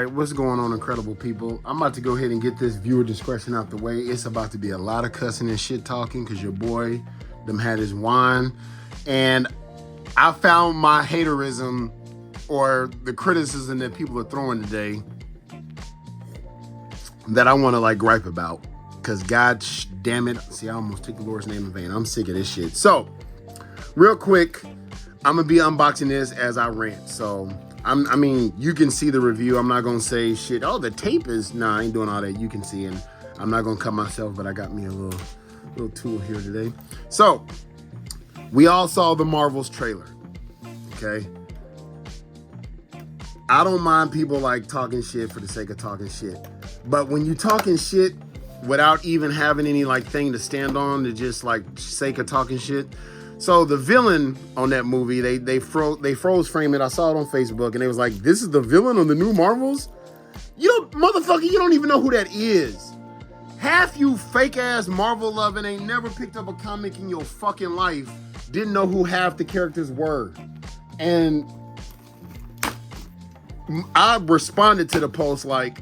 right, what's going on, incredible people? I'm about to go ahead and get this viewer discretion out the way. It's about to be a lot of cussing and shit talking because your boy them had his wine. And I found my haterism or the criticism that people are throwing today that I want to like gripe about. Because God damn it. See, I almost took the Lord's name in vain. I'm sick of this shit. So, real quick, I'm going to be unboxing this as I rant. So, I mean, you can see the review. I'm not going to say shit. Oh, the tape is... Nah, I ain't doing all that. You can see. And I'm not going to cut myself, but I got me a little tool here today. So, we all saw the Marvels trailer. Okay? I don't mind people like talking shit for the sake of talking shit. But when you talking shit without even having any like thing to stand on, to just like sake of talking shit. So the villain on that movie, they froze frame it. I saw it on Facebook and it was like, this is the villain on the new Marvels? You don't, motherfucker, you don't even know who that is. Half you fake ass Marvel loving ain't never picked up a comic in your fucking life, didn't know who half the characters were. And I responded to the post like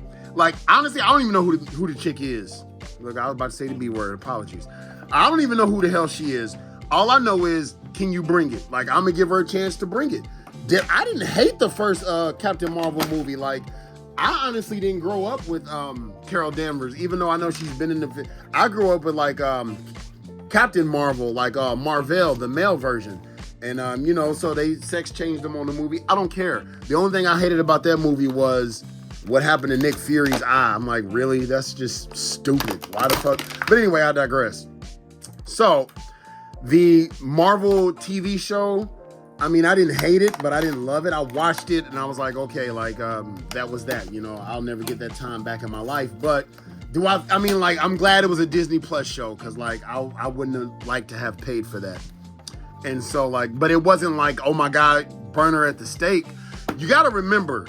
honestly, I don't even know who the chick is. Look, I was about to say the B word, apologies. I don't even know who the hell she is. All I know is, can you bring it? Like, I'm gonna give her a chance to bring it. I didn't hate the first Captain Marvel movie. Like, I honestly didn't grow up with Carol Danvers, even though I know she's been in the... I grew up with, like, Captain Marvel, like Marvel, the male version. And, you know, so they sex changed them on the movie. I don't care. The only thing I hated about that movie was what happened to Nick Fury's eye. I'm like, really? That's just stupid. Why the fuck? But anyway, I digress. So, the Marvel TV show, I mean, I didn't hate it, but I didn't love it. I watched it and I was like, okay, like, that was that. You know, I'll never get that time back in my life. But I mean, like, I'm glad it was a Disney Plus show because, like, I wouldn't have liked to have paid for that. And so, like, but it wasn't like, oh my God, burn her at the stake. You got to remember,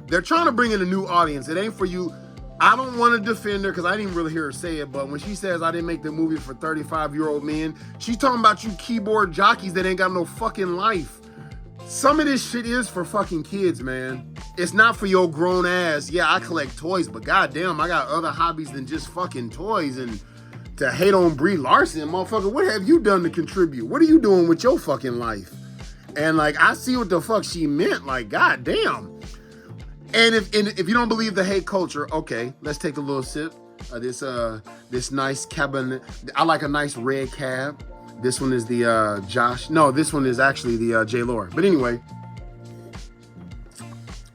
they're trying to bring in a new audience. It ain't for you. I don't want to defend her because I didn't really hear her say it, but when she says I didn't make the movie for 35-year-old men, she's talking about you keyboard jockeys that ain't got no fucking life. Some of this shit is for fucking kids, man. It's not for your grown ass. Yeah, I collect toys, but goddamn, I got other hobbies than just fucking toys. And to hate on Brie Larson, motherfucker, what have you done to contribute? What are you doing with your fucking life? And like, I see what the fuck she meant. Like, goddamn. And if you don't believe the hate culture, okay, let's take a little sip of this nice Cabernet. I like a nice red cab. This one is the Josh. No, this one is actually the J. Laura. But anyway,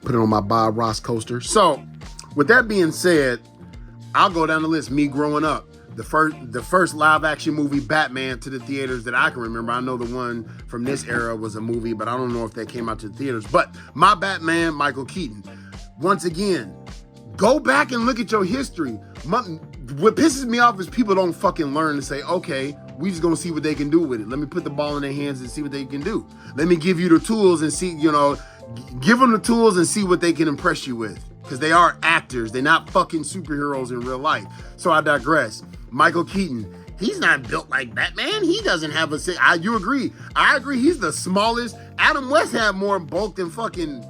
put it on my Bob Ross coaster. So, with that being said, I'll go down the list. Me growing up, the first live action movie Batman to the theaters that I can remember. I know the one from this era was a movie, but I don't know if that came out to the theaters. But my Batman, Michael Keaton. Once again, go back and look at your history. What pisses me off is people don't fucking learn to say, okay, we just gonna see what they can do with it. Let me put the ball in their hands and see what they can do. Let me give you the tools and see, you know, give them the tools and see what they can impress you with. Because they are actors. They're not fucking superheroes in real life. So I digress. Michael Keaton, he's not built like Batman. He doesn't have you agree. I agree, he's the smallest. Adam West had more bulk than fucking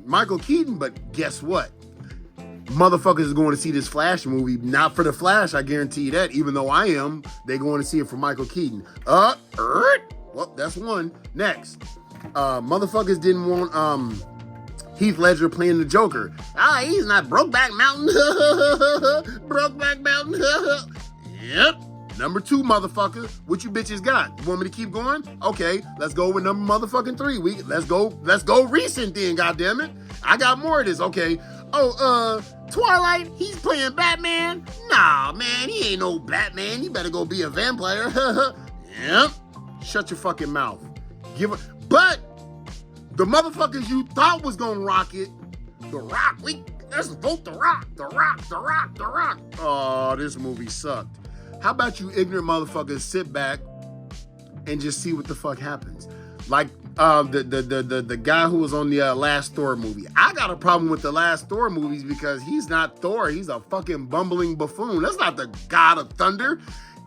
Michael Keaton, but guess what? Motherfuckers is going to see this Flash movie, not for the Flash, I guarantee you that, even though I am. They going to see it for Michael Keaton. Well, that's one. Next. Motherfuckers didn't want Heath Ledger playing the Joker. He's not Brokeback Mountain. Brokeback Mountain. Yep. Number 2, motherfucker. What you bitches got? You want me to keep going? Okay, let's go with number motherfucking 3. Let's go recent then, goddammit. I got more of this. Okay. Twilight, he's playing Batman? Nah, man, he ain't no Batman. You better go be a vampire. Yep. Shut your fucking mouth. But the motherfuckers you thought was gonna rock it, The Rock, let's vote The Rock. The Rock. Oh, this movie sucked. How about you ignorant motherfuckers sit back and just see what the fuck happens? Like the guy who was on the last Thor movie. I got a problem with the last Thor movies because he's not Thor. He's a fucking bumbling buffoon. That's not the God of Thunder.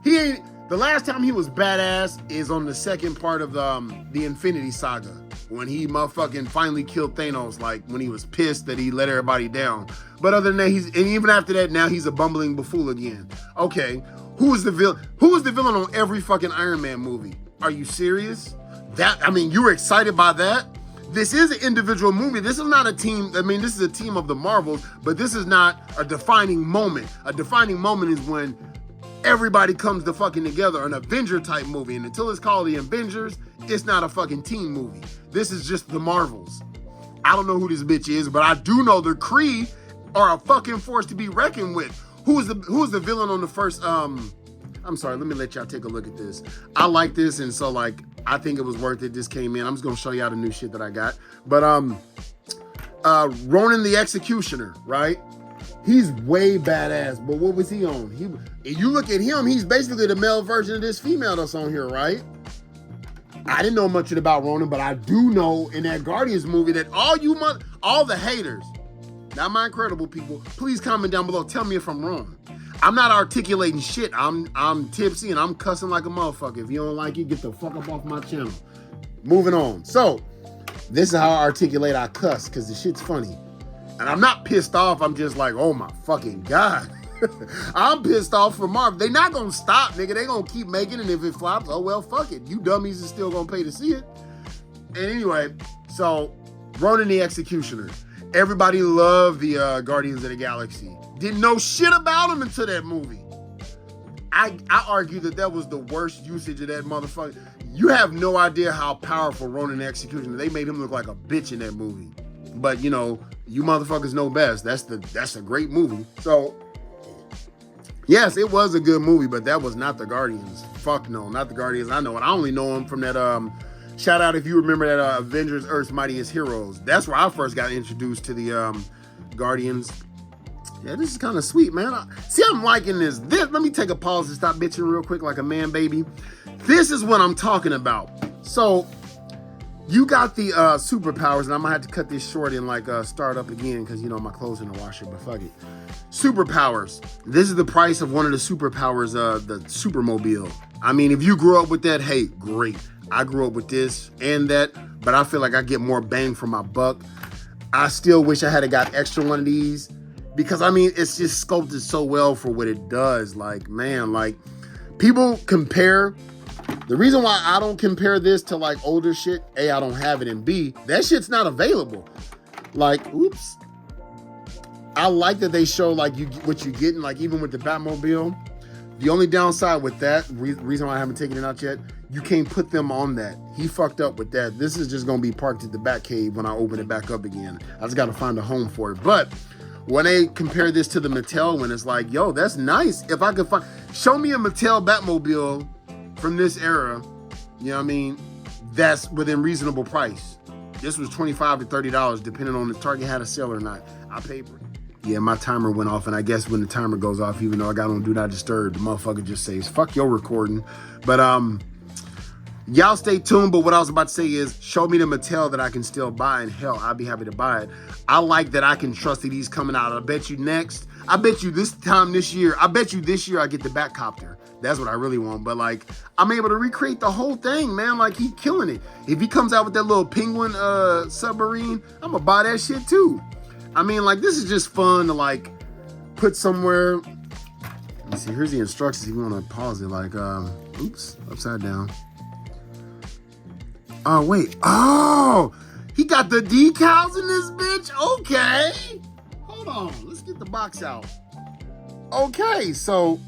He ain't. The last time he was badass is on the second part of the Infinity Saga. when he motherfucking finally killed Thanos, like when he was pissed that he let everybody down. But other than that, and even after that, now he's a bumbling buffool again. Okay, who is the villain? Who is the villain on every fucking Iron Man movie? Are you serious? You were excited by that? This is an individual movie. This is not a team. This is a team of the Marvels, but this is not a defining moment. A defining moment is when everybody comes to fucking together, an Avenger type movie. And until it's called the Avengers, it's not a fucking team movie. This is just the Marvels. I don't know who this bitch is, but I do know the Kree are a fucking force to be reckoned with. Who is the villain on the first, I'm sorry, let me let y'all take a look at this. I like this, and so like, I think it was worth it. This came in. I'm just gonna show y'all the new shit that I got. But Ronan the Executioner, right? He's way badass, but what was he on? You look at him, he's basically the male version of this female that's on here, right? I didn't know much about Ronan, but I do know in that Guardians movie that all the haters, not my incredible people, please comment down below. Tell me if I'm wrong. I'm not articulating shit. I'm tipsy and I'm cussing like a motherfucker. If you don't like it, get the fuck up off my channel. Moving on. So, this is how I articulate I cuss, because the shit's funny. And I'm not pissed off. I'm just like, oh my fucking God. I'm pissed off for Marvel. They not gonna stop, nigga. They gonna keep making it. If it flops, oh well, fuck it. You dummies are still gonna pay to see it. And anyway, so Ronan the Executioner. Everybody loved the Guardians of the Galaxy. Didn't know shit about him until that movie. I argue that was the worst usage of that motherfucker. You have no idea how powerful Ronan the Executioner. They made him look like a bitch in that movie. But you know, you motherfuckers know best. That's a great movie. So yes, it was a good movie, but that was not the Guardians. Fuck no, not the Guardians. I know it. I only know him from that shout out if you remember that Avengers Earth's Mightiest Heroes. That's where I first got introduced to the Guardians. Yeah, this is kind of sweet, man. I'm liking this. Let me take a pause and stop bitching real quick like a man, baby. This is what I'm talking about. So, you got the superpowers, and I'm gonna have to cut this short and like start up again because you know my clothes in the washer, but fuck it. Superpowers. This is the price of one of the superpowers, the Supermobile. I mean, if you grew up with that, hey, great. I grew up with this and that, but I feel like I get more bang for my buck. I still wish I had got extra one of these because I mean, it's just sculpted so well for what it does. Like, man, like people compare. The reason why I don't compare this to like older shit, A, I don't have it, and B, that shit's not available. Like, oops. I like that they show like what you're getting, like even with the Batmobile. The only downside with that, reason why I haven't taken it out yet, you can't put them on that. He fucked up with that. This is just gonna be parked at the Batcave when I open it back up again. I just gotta find a home for it. But when they compare this to the Mattel one, it's like, yo, that's nice. If I could show me a Mattel Batmobile from this era, you know what I mean? That's within reasonable price. This was $25 to $30, depending on if Target had a sale or not. I paid for it. Yeah, my timer went off, and I guess when the timer goes off, even though I got on Do Not Disturb, the motherfucker just says, fuck your recording. But y'all stay tuned, but what I was about to say is, show me the Mattel that I can still buy, and hell, I'll be happy to buy it. I like that I can trust that he's coming out. I bet you next, I bet you this year I get the Batcopter. That's what I really want. But like, I'm able to recreate the whole thing, man. Like, he's killing it. If he comes out with that little penguin submarine, I'm gonna buy that shit too. I mean, like, this is just fun to like put somewhere. Let me see, here's the instructions if you want to pause it. Like, oops, upside down. Oh, wait. Oh, he got the decals in this bitch? Okay. Hold on, let's get the box out. Okay, so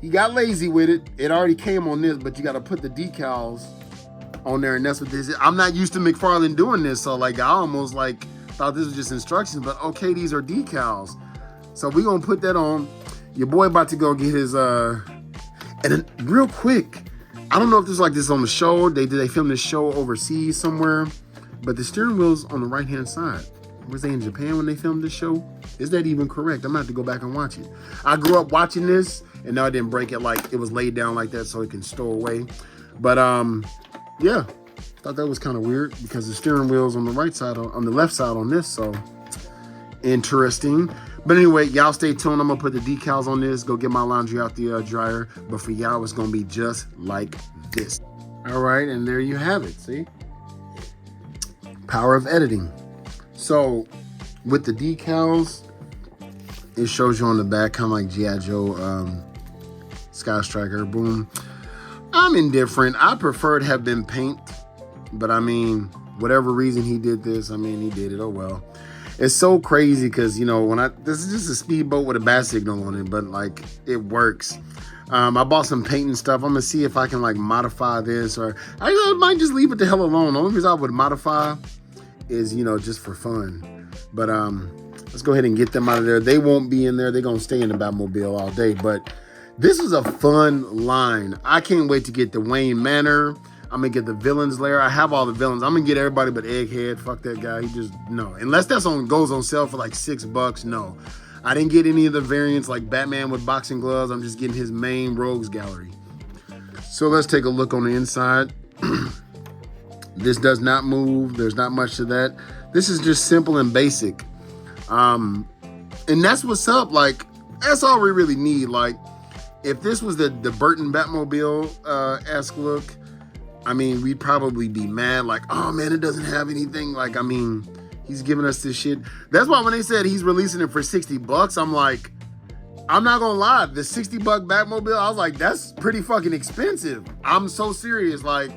he got lazy with it. It already came on this, but you got to put the decals on there, and that's what this is. I'm not used to McFarlane doing this, so like I almost like thought this was just instructions, but okay, these are decals. So we gonna put that on. Your boy about to go get his and then real quick, I don't know if this is like this on the show. They film this show overseas somewhere, but the steering wheel's on the right hand side. Was they in Japan when they filmed this show? Is that even correct? I'm gonna have to go back and watch it. I grew up watching this, and no, I didn't break it. Like, it was laid down like that so it can stow away. But yeah, thought that was kind of weird because the steering wheel's on the right side, on the left side on this. So interesting. But anyway, y'all stay tuned. I'm gonna put the decals on this. Go get my laundry out the dryer. But for y'all, it's gonna be just like this. All right, and there you have it. See. Power of editing. So with the decals, it shows you on the back, kind of like G.I. Joe, Sky Striker, boom. I'm indifferent. I prefer to have been paint, but I mean, whatever reason he did this, I mean, he did it. Oh well. It's so crazy because, you know, this is just a speedboat with a bat signal on it, but like it works. I bought some paint and stuff. I'm gonna see if I can like modify this, or I might just leave it the hell alone. The only reason I would modify is, you know, just for fun. But let's go ahead and get them out of there. They won't be in there. They're gonna stay in the Batmobile all day. But this is a fun line. I can't wait to get the Wayne Manor. I'm gonna get the villains lair. I have all the villains. I'm gonna get everybody but Egghead. Fuck that guy. He just, no. Unless that's goes on sale for like $6, no. I didn't get any of the variants like Batman with boxing gloves. I'm just getting his main rogues gallery. So let's take a look on the inside. This does not move. There's not much to that. This is just simple and basic. And that's what's up. Like, that's all we really need. Like, if this was the Burton Batmobile-esque look, I mean, we'd probably be mad, like, oh man, it doesn't have anything. Like, I mean, he's giving us this shit. That's why when they said he's releasing it for $60, I'm like, I'm not gonna lie, the $60 Batmobile, I was like, that's pretty fucking expensive. I'm so serious. Like,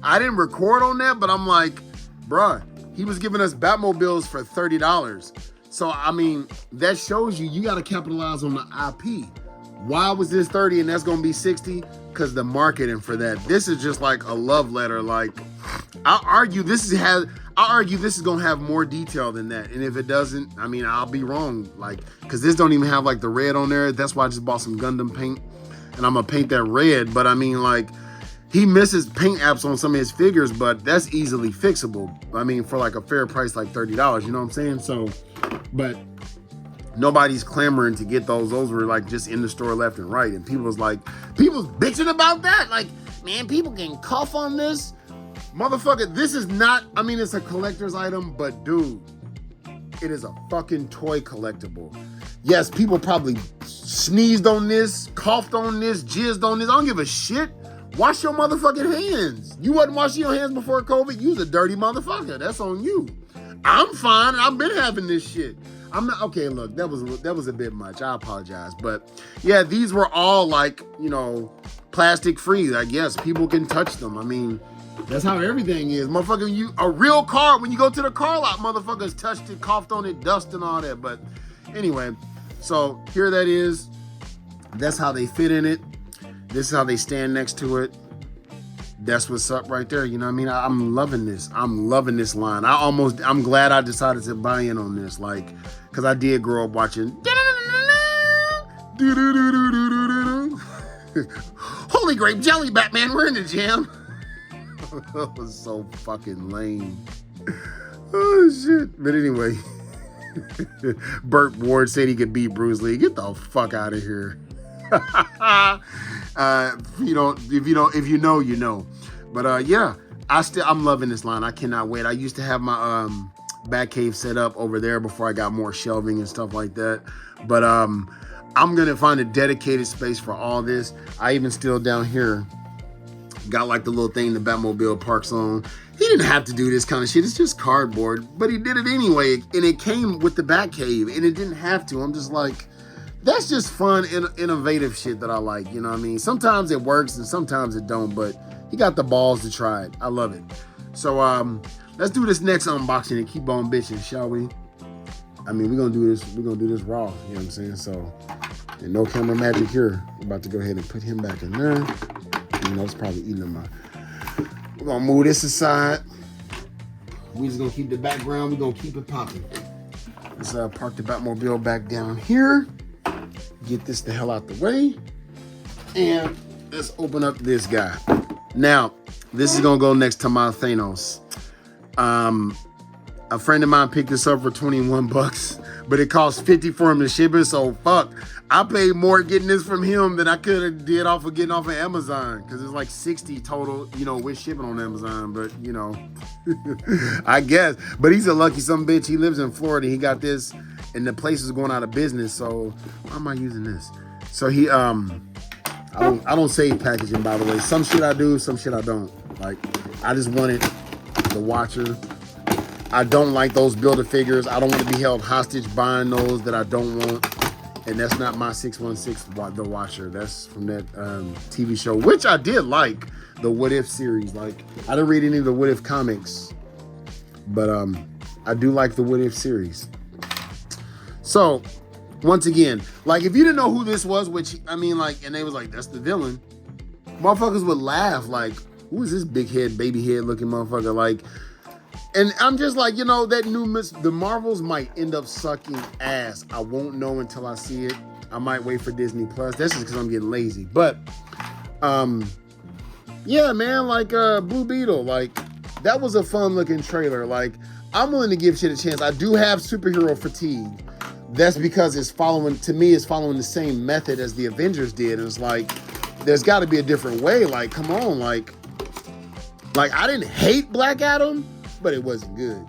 I didn't record on that, but I'm like, bruh, he was giving us Batmobiles for $30. So, I mean, that shows you gotta capitalize on the IP. Why was this 30 and that's gonna be 60? Because the marketing for that. This is just like a love letter. Like, I argue this is gonna have more detail than that. And if it doesn't, I mean, I'll be wrong. Like, because this don't even have like the red on there. That's why I just bought some Gundam paint and I'm gonna paint that red. But I mean, like, he misses paint apps on some of his figures, but that's easily fixable. I mean, for like a fair price, like $30, you know what I'm saying? So, but nobody's clamoring to get those. Those were like just in the store left and right. And people's bitching about that. Like, man, people can cough on this. Motherfucker, this is not, I mean, it's a collector's item, but dude, it is a fucking toy collectible. Yes, people probably sneezed on this, coughed on this, jizzed on this. I don't give a shit. Wash your motherfucking hands. You wasn't washing your hands before COVID. You was a dirty motherfucker. That's on you. I'm fine. I've been having this shit. I'm not, okay, look, that was a bit much. I apologize. But yeah, these were all like, you know, plastic free. I guess people can touch them. I mean, that's how everything is. Motherfucker, a real car, when you go to the car lot, motherfuckers touched it, coughed on it, dust and all that. But anyway, so here that is. That's how they fit in it. This is how they stand next to it. That's what's up right there. You know what I mean? I'm loving this. I'm loving this line. I'm glad I decided to buy in on this. Like, because I did grow up watching. Holy grape jelly, Batman. We're in the jam. That was so fucking lame. Oh, shit. But anyway, Burt Ward said he could beat Bruce Lee. Get the fuck out of here. If you know, you know. But yeah, I'm loving this line. I cannot wait. I used to have my Batcave set up over there before I got more shelving and stuff like that. But I'm gonna find a dedicated space for all this. I even still down here got like the little thing the Batmobile parks on. He didn't have to do this kind of shit. It's just cardboard, but he did it anyway. And it came with the Batcave, and it didn't have to. I'm just like, that's just fun, innovative shit that I like. You know what I mean? Sometimes it works and sometimes it don't, but he got the balls to try it. I love it. So let's do this next unboxing and keep on bitching, shall we? I mean, we're gonna do this raw, you know what I'm saying? So, and no camera magic here. We're about to go ahead and put him back in there. You know, it's probably eating him out. We're gonna move this aside. We're just gonna keep the background. We're gonna keep it popping. Let's park the Batmobile back down here. Get this the hell out the way. And let's open up this guy. Now, this is gonna go next to my Thanos. A friend of mine picked this up for $21, but it cost $50 for him to ship it, so fuck. I paid more getting this from him than I could have did getting off of Amazon, because it's like $60 total, you know, with shipping on Amazon, but you know, I guess. But he's a lucky some bitch. He lives in Florida. He got this, and the place is going out of business, so why am I using this? So he, I don't save packaging, by the way. Some shit I do, some shit I don't. Like, I just wanted the watcher. I don't like those Build-A-Figures. I don't want to be held hostage buying those that I don't want. And that's not my 616 The Watcher. That's from that TV show, which I did like, the What If series. Like, I didn't read any of the What If comics, but I do like the What If series. So, once again, like, if you didn't know who this was, which, I mean, like, and they was like, that's the villain, motherfuckers would laugh, like, who is this big head, baby head looking motherfucker? Like, and I'm just like, you know, that the Marvels might end up sucking ass. I won't know until I see it. I might wait for Disney Plus. That's just because I'm getting lazy. But, yeah, man, like, Blue Beetle, like, that was a fun looking trailer. Like, I'm willing to give shit a chance. I do have superhero fatigue. That's because it's following the same method as the Avengers did. And it's like, there's got to be a different way. Like, come on, like I didn't hate Black Adam, but it wasn't good.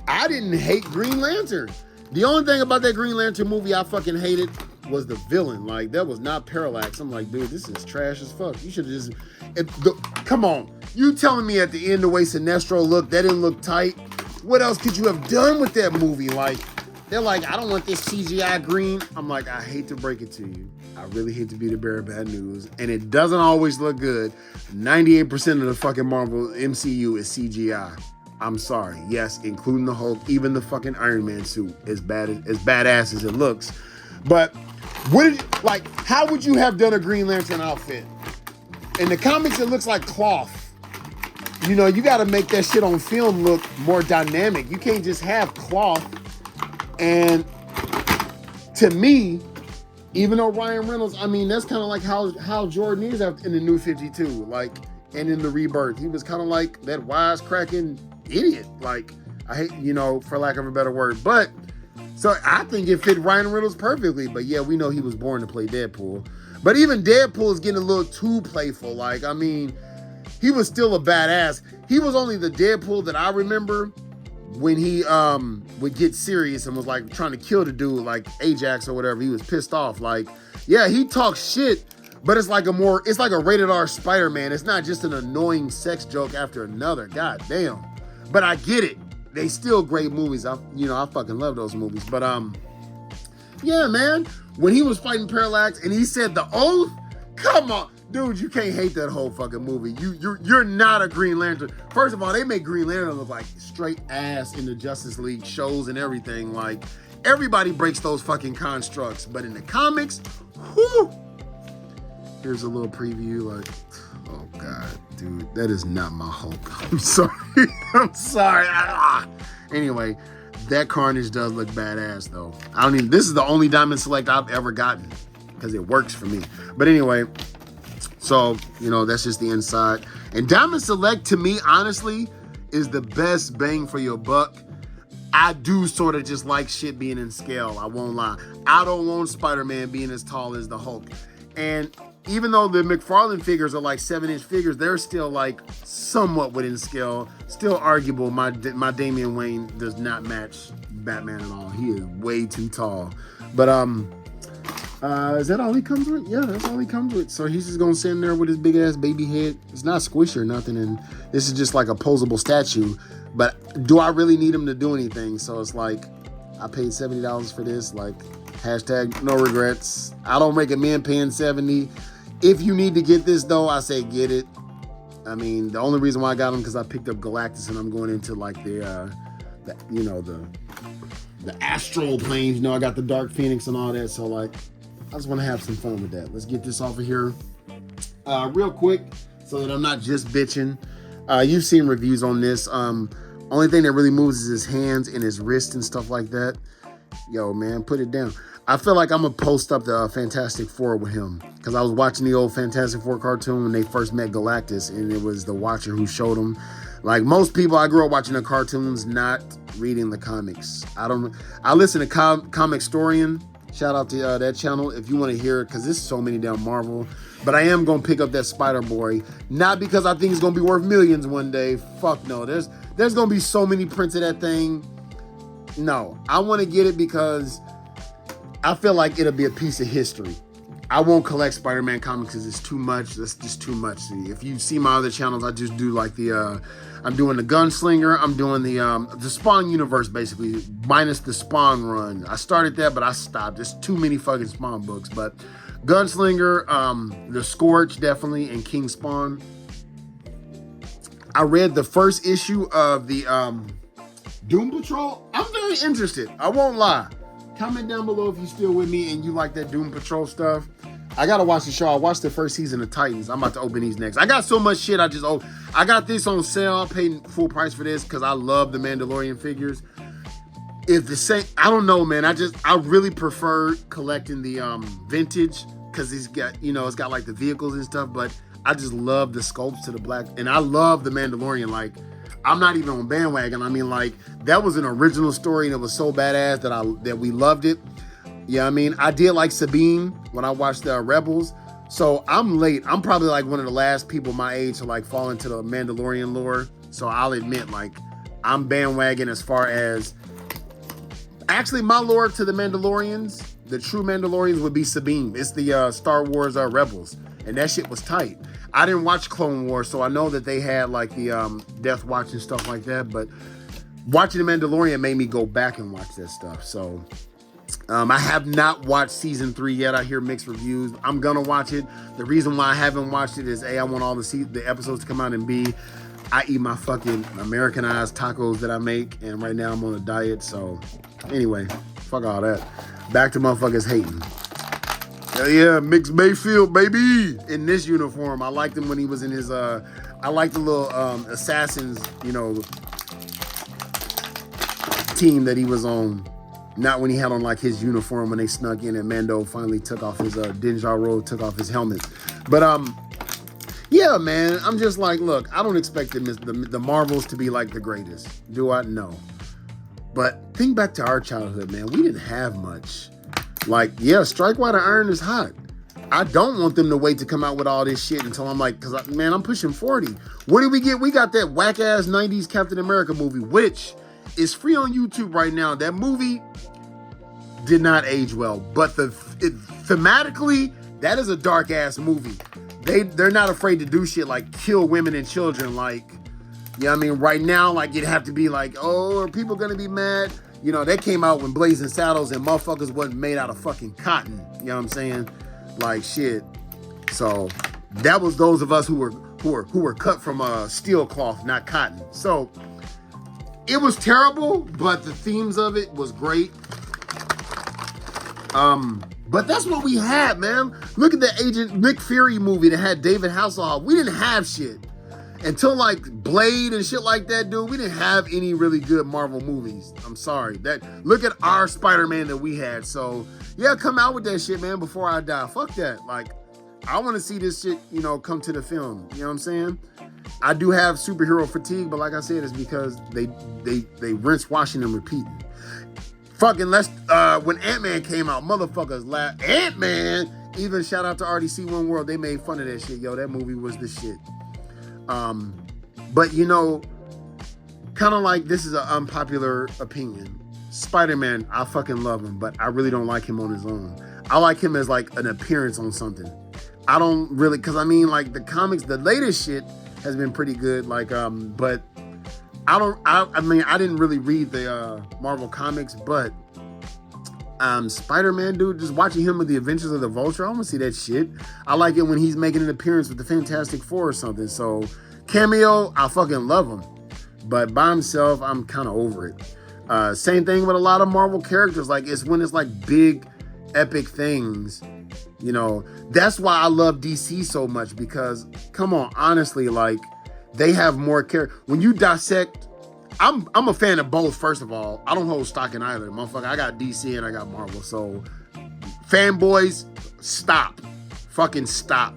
I didn't hate Green Lantern. The only thing about that Green Lantern movie I fucking hated was the villain. Like, that was not Parallax. I'm like, dude, this is trash as fuck. You should have just... come on. You telling me at the end the way Sinestro looked, that didn't look tight? What else could you have done with that movie? Like, they're like, I don't want this CGI green. I'm like, I hate to break it to you. I really hate to be the bearer of bad news. And it doesn't always look good. 98% of the fucking Marvel MCU is CGI. I'm sorry. Yes, including the Hulk, even the fucking Iron Man suit, as badass as it looks. But how would you have done a Green Lantern outfit? In the comics, it looks like cloth. You know, you got to make that shit on film look more dynamic. You can't just have cloth. And to me, even though Ryan Reynolds, I mean, that's kind of like how Jordan is in the New 52, like, and in the Rebirth. He was kind of like that wisecracking idiot. Like, I hate, you know, for lack of a better word. But, so I think it fit Ryan Reynolds perfectly. But yeah, we know he was born to play Deadpool. But even Deadpool is getting a little too playful. Like, I mean, he was still a badass. He was only the Deadpool that I remember when he would get serious and was like trying to kill the dude, like Ajax or whatever. He was pissed off. Like, yeah, he talks shit, but it's like a rated R Spider-Man. It's not just an annoying sex joke after another. God damn. But I get it. They still great movies. I fucking love those movies. But yeah, man, when he was fighting Parallax and he said the oath, come on. Dude, you can't hate that whole fucking movie. You're not a Green Lantern. First of all, they make Green Lantern look like straight ass in the Justice League shows and everything. Like, everybody breaks those fucking constructs. But in the comics, whew. Here's a little preview. Like, oh God, dude, that is not my Hulk. I'm sorry. I'm sorry. Anyway, that Carnage does look badass though. This is the only Diamond Select I've ever gotten because it works for me. But anyway, so, you know, that's just the inside. And Diamond Select, to me, honestly, is the best bang for your buck. I do sort of just like shit being in scale. I won't lie. I don't want Spider-Man being as tall as the Hulk. And even though the McFarlane figures are like 7-inch figures, they're still like somewhat within scale. Still arguable. My Damian Wayne does not match Batman at all. He is way too tall. But, is that all he comes with? Yeah, that's all he comes with. So he's just gonna sit in there with his big ass baby head. It's not squishy or nothing, and this is just like a posable statue. But do I really need him to do anything? So it's like, I paid $70 for this. Like, hashtag no regrets. I don't recommend paying $70. If you need to get this though, I say get it. I mean, the only reason why I got him because I picked up Galactus and I'm going into like the astral planes. You know, I got the Dark Phoenix and all that. So like, I just want to have some fun with that. Let's get this off of here real quick so that I'm not just bitching. You've seen reviews on this. Only thing that really moves is his hands and his wrist and stuff like that. Yo, man, put it down. I feel like I'm going to post up the Fantastic Four with him because I was watching the old Fantastic Four cartoon when they first met Galactus, and it was the Watcher who showed him. Like most people, I grew up watching the cartoons, not reading the comics. I listen to Comic Storian. Shout out to that channel if you want to hear it, because there's so many down Marvel. But I am going to pick up that Spider-Boy. Not because I think it's going to be worth millions one day. Fuck no. There's going to be so many prints of that thing. No. I want to get it because I feel like it'll be a piece of history. I won't collect Spider-Man comics because it's too much. That's just too much. See, if you see my other channels, I just do like I'm doing the Gunslinger. I'm doing the Spawn universe basically, minus the Spawn run. I started that, but I stopped. There's too many fucking Spawn books. But Gunslinger, the Scorch definitely, and King Spawn. I read the first issue of the Doom Patrol. I'm very interested. I won't lie. Comment down below if you're still with me and you like that Doom Patrol stuff. I gotta watch the show. I watched the first season of Titans. I'm about to open these next. I got so much shit. I got this on sale. I paid full price for this because I love the Mandalorian figures. It's the same. I don't know, man. I really prefer collecting the vintage because it's got it's got like the vehicles and stuff. But I just love the sculpts to the black, and I love the Mandalorian. Like, I'm not even on bandwagon. I mean, like, that was an original story and it was so badass that we loved it. Yeah, I mean, I did like Sabine when I watched Rebels. So I'm late. I'm probably like one of the last people my age to like fall into the Mandalorian lore. So I'll admit, like, I'm bandwagon as far as actually my lore to the Mandalorians. The true Mandalorians would be Sabine. It's the Star Wars Rebels, and that shit was tight. I didn't watch Clone Wars, so I know that they had like the Death Watch and stuff like that. But watching the Mandalorian made me go back and watch that stuff. So I have not watched season 3 yet. I hear mixed reviews. I'm gonna watch it. The reason why I haven't watched it is A, I want all the episodes to come out, and B, I eat my fucking Americanized tacos that I make, and right now I'm on a diet. So anyway, fuck all that. Back to motherfuckers hating. Hell yeah, Mix Mayfield, baby, in this uniform. I liked him when he was in his I like the little assassins, team that he was on. Not when he had on like his uniform when they snuck in and Mando finally took off his Din Djarin took off his helmet. But yeah, man, I'm just like, look, I don't expect the Marvels to be like the greatest. Do I? No. But think back to our childhood, man. We didn't have much. Like, yeah, Strike While the Iron is hot. I don't want them to wait to come out with all this shit until I'm like, because, man, I'm pushing 40. What did we get? We got that whack-ass 90s Captain America movie, which is free on YouTube right now. That movie did not age well, but thematically, that is a dark-ass movie. They're not afraid to do shit like kill women and children. Like, you know what I mean? Right now, like, you'd have to be like, oh, are people going to be mad? They came out when Blazing Saddles and motherfuckers wasn't made out of fucking cotton. You know what I'm saying? Like, shit. So that was those of us who were cut from steel cloth, not cotton. So it was terrible, but the themes of it was great. But that's what we had, man. Look at the Agent Nick Fury movie that had David Hasselhoff. We didn't have shit. Until like Blade and shit like that, dude, we didn't have any really good Marvel movies. I'm sorry. Look at our Spider-Man that we had. So yeah, come out with that shit, man, before I die. Fuck that. Like, I want to see this shit, come to the film. You know what I'm saying? I do have superhero fatigue, but like I said, it's because they rinse, washing, and repeating. Fucking when Ant-Man came out, motherfuckers laughed. Ant-Man! Even shout out to RDC One World. They made fun of that shit. Yo, that movie was the shit. But kind of like, this is an unpopular opinion. Spider-Man, I fucking love him, but I really don't like him on his own. I like him as like an appearance on something. I don't really, because I mean, like, the comics, the latest shit has been pretty good. Like, but I mean, I didn't really read the Marvel comics, but Spider-Man, dude, just watching him with the Adventures of the Vulture, I want to see that shit. I like it when he's making an appearance with the Fantastic Four or something. So cameo, I fucking love him, but by himself, I'm kind of over it. Same thing with a lot of Marvel characters. Like, it's when it's like big, epic things. That's why I love DC so much, because come on, honestly, like, they have more character. When you dissect, I'm a fan of both. First of all, I don't hold stock in either, motherfucker. I got DC and I got Marvel. So fanboys, stop, fucking stop.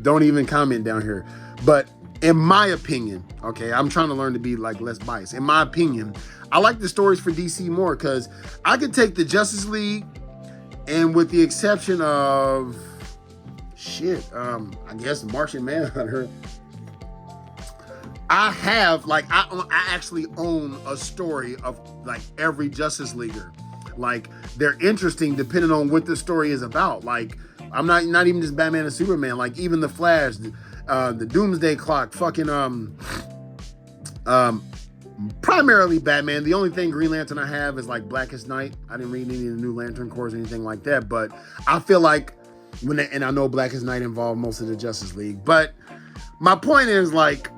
Don't even comment down here. But in my opinion, okay, I'm trying to learn to be like less biased. In my opinion, I like the stories for DC more, because I could take the Justice League, and with the exception of I guess Martian Manhunter, I have, like, I actually own a story of like every Justice Leaguer. Like, they're interesting depending on what the story is about. Like, I'm not even just Batman and Superman. Like even the Flash, the Doomsday Clock, fucking primarily Batman. The only thing Green Lantern I have is like Blackest Night. I didn't read any of the new Lantern Corps or anything like that, but I feel like and I know Blackest Night involved most of the Justice League, but my point is like,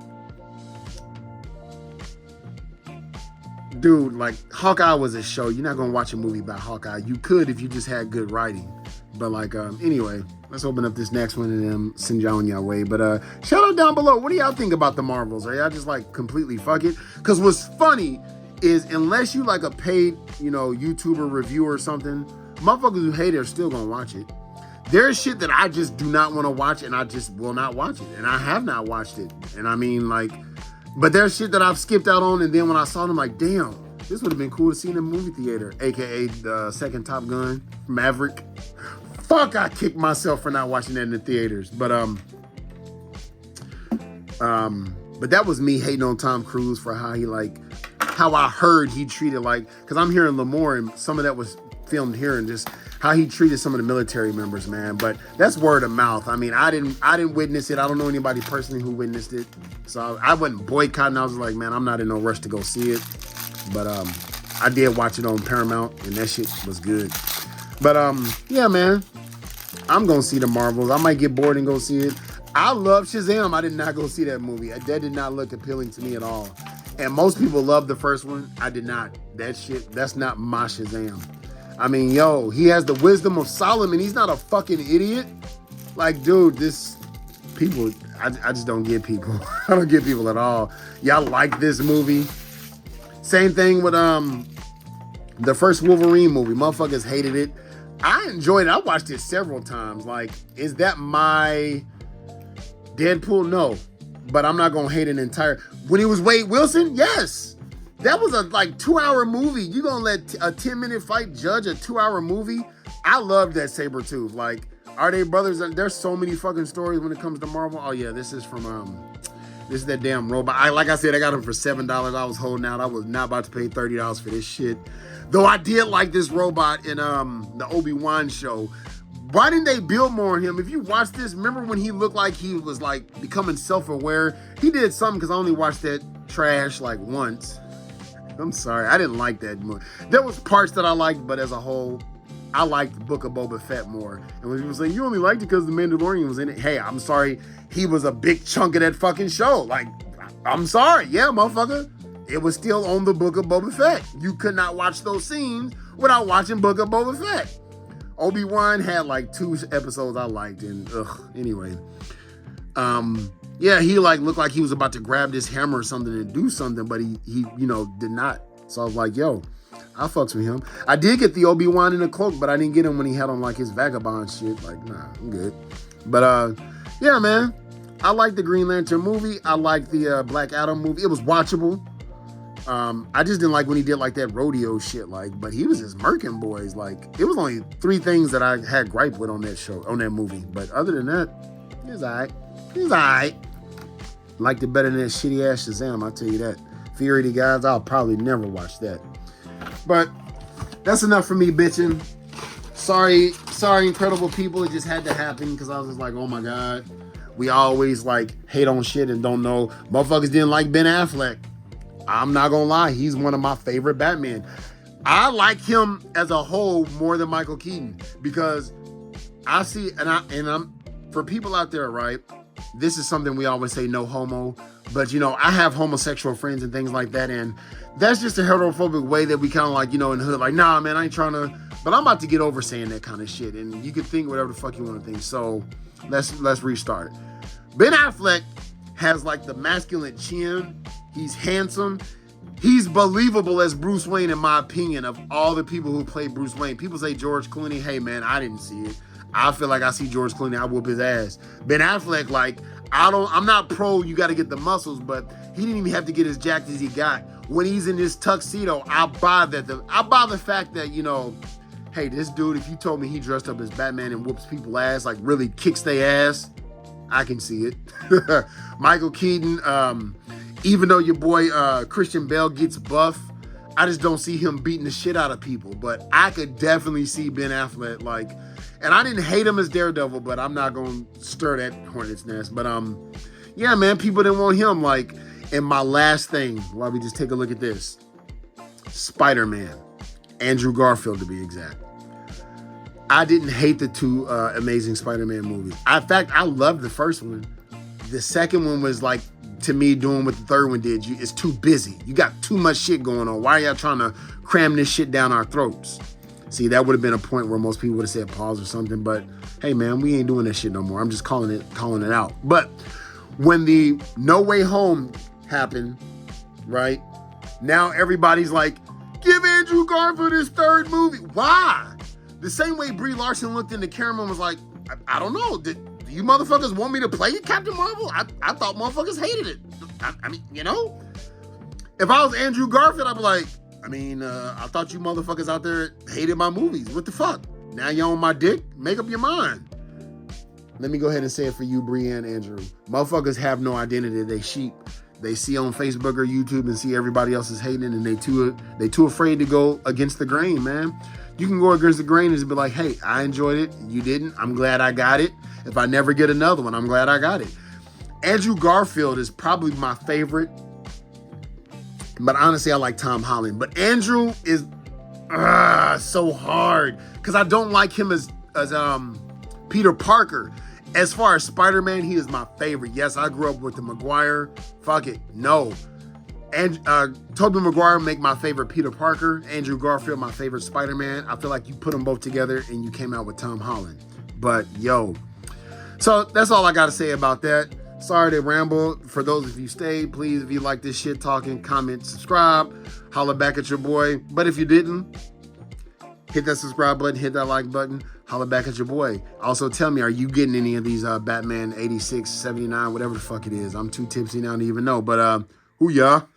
dude, like Hawkeye was a show. You're not gonna watch a movie about Hawkeye. You could if you just had good writing. But like, anyway, let's open up this next one and then send y'all on your way. But shout out down below. What do y'all think about the Marvels? Are y'all just like completely fuck it? Because what's funny is unless you like a paid, YouTuber reviewer or something, motherfuckers who hate it are still gonna watch it. There's shit that I just do not want to watch and I just will not watch it. And I have not watched it. And I mean like, but there's shit that I've skipped out on, and then when I saw them, like, damn, this would have been cool to see in a movie theater, aka the second Top Gun, Maverick. Fuck, I kicked myself for not watching that in the theaters. But that was me hating on Tom Cruise for how I heard he treated because I'm here in Lemoore, and some of that was filmed here, and just how he treated some of the military members, man. But that's word of mouth. I mean, I didn't witness it. I don't know anybody personally who witnessed it. So I wasn't boycotting. I was like, man, I'm not in no rush to go see it. But I did watch it on Paramount, and that shit was good. But yeah, man, I'm gonna see the Marvels. I might get bored and go see it. I love Shazam. I did not go see that movie. That did not look appealing to me at all. And most people love the first one. I did not. That's not my Shazam. I mean, yo, he has the wisdom of Solomon. He's not a fucking idiot. Like, dude, people, I just don't get people. I don't get people at all. Y'all like this movie. Same thing with the first Wolverine movie. Motherfuckers hated it. I enjoyed it. I watched it several times. Like, is that my Deadpool? No. But I'm not going to hate an entire... When he was Wade Wilson? Yes. That was a 2-hour movie. You gonna let a 10-minute fight judge a 2-hour movie? I love that Sabretooth. Like, are they brothers? There's so many fucking stories when it comes to Marvel. Oh yeah, this is from this is that damn robot. Like I said, I got him for $7. I was holding out. I was not about to pay $30 for this shit. Though I did like this robot in the Obi-Wan show. Why didn't they build more on him? If you watch this, remember when he looked like he was like becoming self-aware? He did something, because I only watched that trash like once. I'm sorry, I didn't like that movie. There was parts that I liked, but as a whole, I liked the Book of Boba Fett more. And when people say, you only liked it because the Mandalorian was in it, hey, I'm sorry, he was a big chunk of that fucking show. Like, I'm sorry, yeah, motherfucker. It was still on the Book of Boba Fett. You could not watch those scenes without watching Book of Boba Fett. Obi-Wan had like 2 episodes I liked, and anyway. Yeah, he looked like he was about to grab this hammer or something and do something, but he did not. So I was like, yo, I fucks with him. I did get the Obi-Wan in a cloak, but I didn't get him when he had on like his vagabond shit. Like, nah, I'm good. But yeah, man, I like the Green Lantern movie. I like the Black Adam movie. It was watchable. I just didn't like when he did like that rodeo shit. But he was just murking boys. Like, it was only 3 things that I had gripe with on that movie. But other than that, it was alright. He's alright. Liked it better than that shitty ass Shazam, I'll tell you that. Fury of the Gods, I'll probably never watch that. But that's enough for me bitching. Sorry, incredible people. It just had to happen because I was just like, oh my God. We always hate on shit and don't know. Motherfuckers didn't like Ben Affleck. I'm not gonna lie, he's one of my favorite Batman. I like him as a whole more than Michael Keaton because I see, and I'm for people out there, right? This is something we always say, no homo. But, I have homosexual friends and things like that. And that's just a heterophobic way that we kind of in the hood, like, nah, man, I ain't trying to. But I'm about to get over saying that kind of shit. And you can think whatever the fuck you want to think. So let's restart. Ben Affleck has the masculine chin. He's handsome. He's believable as Bruce Wayne, in my opinion, of all the people who play Bruce Wayne. People say George Clooney. Hey, man, I didn't see it. I feel like I see George Clooney, I whoop his ass. Ben Affleck, I'm not pro, you got to get the muscles, but he didn't even have to get as jacked as he got. When he's in this tuxedo, I buy that. I buy the fact that, hey, this dude, if you told me he dressed up as Batman and whoops people's ass, really kicks their ass, I can see it. Michael Keaton, even though your boy Christian Bale gets buff, I just don't see him beating the shit out of people. But I could definitely see Ben Affleck like, and I didn't hate him as Daredevil, but I'm not gonna stir that hornet's nest. But yeah, man, people didn't want him. Like, and my last thing, while we just take a look at this, Spider-Man, Andrew Garfield to be exact. I didn't hate the two Amazing Spider-Man movies. In fact, I loved the first one. The second one was like, to me, doing what the third one did. It's too busy. You got too much shit going on. Why are y'all trying to cram this shit down our throats? See, that would have been a point where most people would have said pause or something. But hey, man, we ain't doing that shit no more. I'm just calling it out. But when the No Way Home happened, right? Now everybody's like, give Andrew Garfield his third movie. Why? The same way Brie Larson looked in the camera and was like, I don't know. Do you motherfuckers want me to play Captain Marvel? I thought motherfuckers hated it. I mean, you know? If I was Andrew Garfield, I'd be like, I thought you motherfuckers out there hated my movies. What the fuck? Now you on my dick? Make up your mind. Let me go ahead and say it for you, Brie and Andrew. Motherfuckers have no identity. They sheep. They see on Facebook or YouTube and see everybody else is hating, and they too afraid to go against the grain, man. You can go against the grain and be like, hey, I enjoyed it. You didn't. I'm glad I got it. If I never get another one, I'm glad I got it. Andrew Garfield is probably my favorite. But honestly, I like Tom Holland. But Andrew is so hard because I don't like him as Peter Parker. As far as Spider-Man, he is my favorite. Yes, I grew up with the Maguire. Fuck it. No. And Tobey Maguire make my favorite Peter Parker. Andrew Garfield, my favorite Spider-Man. I feel like you put them both together and you came out with Tom Holland. But yo. So that's all I got to say about that. Sorry to ramble. For those of you stayed, please, if you like this shit talking, comment, subscribe, holla back at your boy. But if you didn't, hit that subscribe button, hit that like button, holla back at your boy. Also tell me, are you getting any of these Batman 86, 79, whatever the fuck it is? I'm too tipsy now to even know. But who y'all?